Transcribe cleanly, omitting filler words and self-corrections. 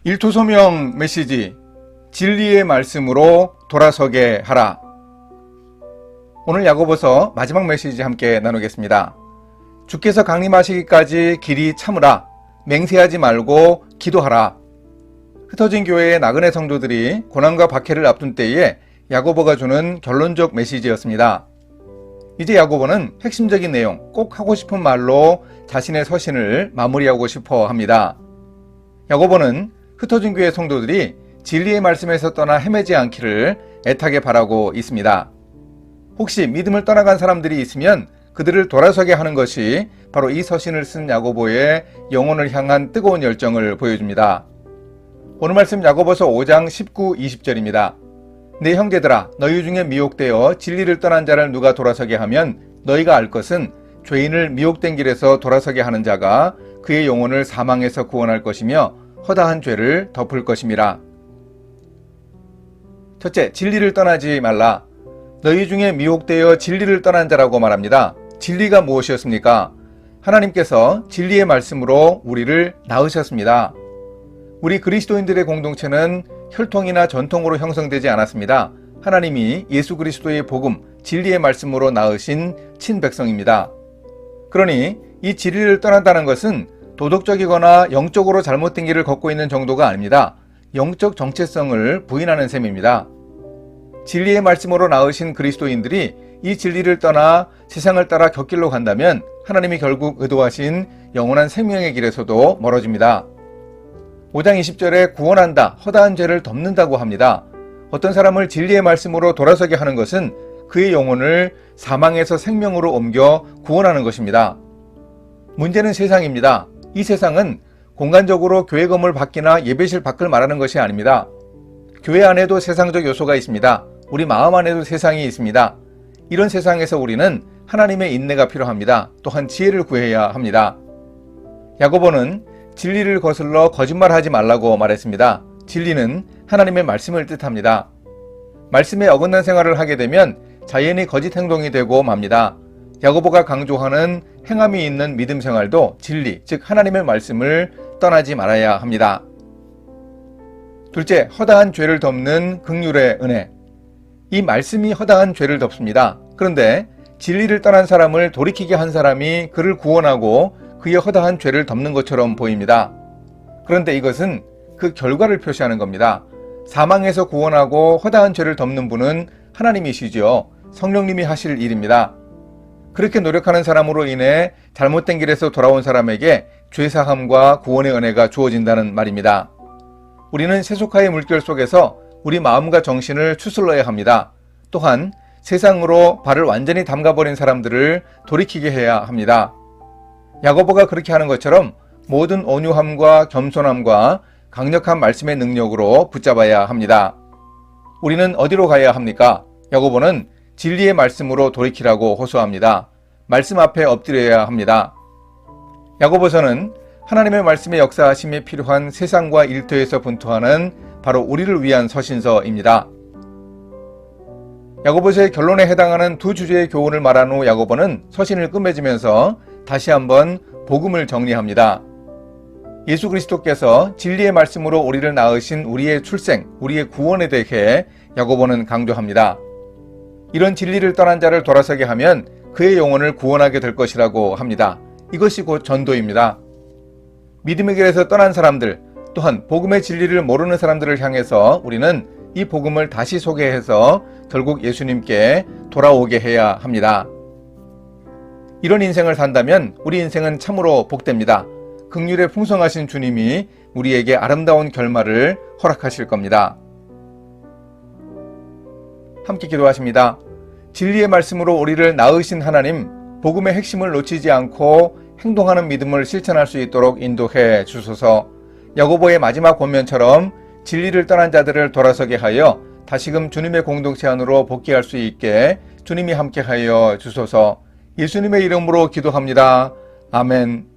일토소명 메시지, 진리의 말씀으로 돌아서게 하라. 오늘 야고보서 마지막 메시지 함께 나누겠습니다. 주께서 강림하시기까지 길이 참으라. 맹세하지 말고 기도하라. 흩어진 교회의 나그네 성도들이 고난과 박해를 앞둔 때에 야고보가 주는 결론적 메시지였습니다. 이제 야고보는 핵심적인 내용, 꼭 하고 싶은 말로 자신의 서신을 마무리하고 싶어 합니다. 야고보는 흩어진 교회 성도들이 진리의 말씀에서 떠나 헤매지 않기를 애타게 바라고 있습니다. 혹시 믿음을 떠나간 사람들이 있으면 그들을 돌아서게 하는 것이 바로 이 서신을 쓴 야고보의 영혼을 향한 뜨거운 열정을 보여줍니다. 오늘 말씀 야고보서 5장 19, 20절입니다. 내 형제들아, 너희 중에 미혹되어 진리를 떠난 자를 누가 돌아서게 하면 너희가 알 것은 죄인을 미혹된 길에서 돌아서게 하는 자가 그의 영혼을 사망에서 구원할 것이며 허다한 죄를 덮을 것임이라. 첫째, 진리를 떠나지 말라. 너희 중에 미혹되어 진리를 떠난 자라고 말합니다. 진리가 무엇이었습니까? 하나님께서 진리의 말씀으로 우리를 낳으셨습니다. 우리 그리스도인들의 공동체는 혈통이나 전통으로 형성되지 않았습니다. 하나님이 예수 그리스도의 복음, 진리의 말씀으로 낳으신 친백성입니다. 그러니 이 진리를 떠난다는 것은 도덕적이거나 영적으로 잘못된 길을 걷고 있는 정도가 아닙니다. 영적 정체성을 부인하는 셈입니다. 진리의 말씀으로 낳으신 그리스도인들이 이 진리를 떠나 세상을 따라 곁길로 간다면 하나님이 결국 의도하신 영원한 생명의 길에서도 멀어집니다. 5장 20절에 구원한다, 허다한 죄를 덮는다고 합니다. 어떤 사람을 진리의 말씀으로 돌아서게 하는 것은 그의 영혼을 사망에서 생명으로 옮겨 구원하는 것입니다. 문제는 세상입니다. 이 세상은 공간적으로 교회 건물 밖이나 예배실 밖을 말하는 것이 아닙니다. 교회 안에도 세상적 요소가 있습니다. 우리 마음 안에도 세상이 있습니다. 이런 세상에서 우리는 하나님의 인내가 필요합니다. 또한 지혜를 구해야 합니다. 야고보는 진리를 거슬러 거짓말하지 말라고 말했습니다. 진리는 하나님의 말씀을 뜻합니다. 말씀에 어긋난 생활을 하게 되면 자연히 거짓 행동이 되고 맙니다. 야고보가 강조하는 행함이 있는 믿음 생활도 진리, 즉 하나님의 말씀을 떠나지 말아야 합니다. 둘째, 허다한 죄를 덮는 긍휼의 은혜. 이 말씀이 허다한 죄를 덮습니다. 그런데 진리를 떠난 사람을 돌이키게 한 사람이 그를 구원하고 그의 허다한 죄를 덮는 것처럼 보입니다. 그런데 이것은 그 결과를 표시하는 겁니다. 사망에서 구원하고 허다한 죄를 덮는 분은 하나님이시죠. 성령님이 하실 일입니다. 그렇게 노력하는 사람으로 인해 잘못된 길에서 돌아온 사람에게 죄사함과 구원의 은혜가 주어진다는 말입니다. 우리는 세속화의 물결 속에서 우리 마음과 정신을 추슬러야 합니다. 또한 세상으로 발을 완전히 담가버린 사람들을 돌이키게 해야 합니다. 야고보가 그렇게 하는 것처럼 모든 온유함과 겸손함과 강력한 말씀의 능력으로 붙잡아야 합니다. 우리는 어디로 가야 합니까? 야고보는 진리의 말씀으로 돌이키라고 호소합니다. 말씀 앞에 엎드려야 합니다. 야고보서는 하나님의 말씀의 역사하심이 필요한 세상과 일터에서 분투하는 바로 우리를 위한 서신서입니다. 야고보서의 결론에 해당하는 두 주제의 교훈을 말한 후 야고보는 서신을 끝맺으면서 다시 한번 복음을 정리합니다. 예수 그리스도께서 진리의 말씀으로 우리를 낳으신 우리의 출생, 우리의 구원에 대해 야고보는 강조합니다. 이런 진리를 떠난 자를 돌아서게 하면 그의 영혼을 구원하게 될 것이라고 합니다. 이것이 곧 전도입니다. 믿음의 길에서 떠난 사람들, 또한 복음의 진리를 모르는 사람들을 향해서 우리는 이 복음을 다시 소개해서 결국 예수님께 돌아오게 해야 합니다. 이런 인생을 산다면 우리 인생은 참으로 복됩니다. 긍휼에 풍성하신 주님이 우리에게 아름다운 결말을 허락하실 겁니다. 함께 기도하십니다. 진리의 말씀으로 우리를 낳으신 하나님, 복음의 핵심을 놓치지 않고 행동하는 믿음을 실천할 수 있도록 인도해 주소서. 야고보의 마지막 권면처럼 진리를 떠난 자들을 돌아서게 하여 다시금 주님의 공동체 안으로 복귀할 수 있게 주님이 함께하여 주소서. 예수님의 이름으로 기도합니다. 아멘.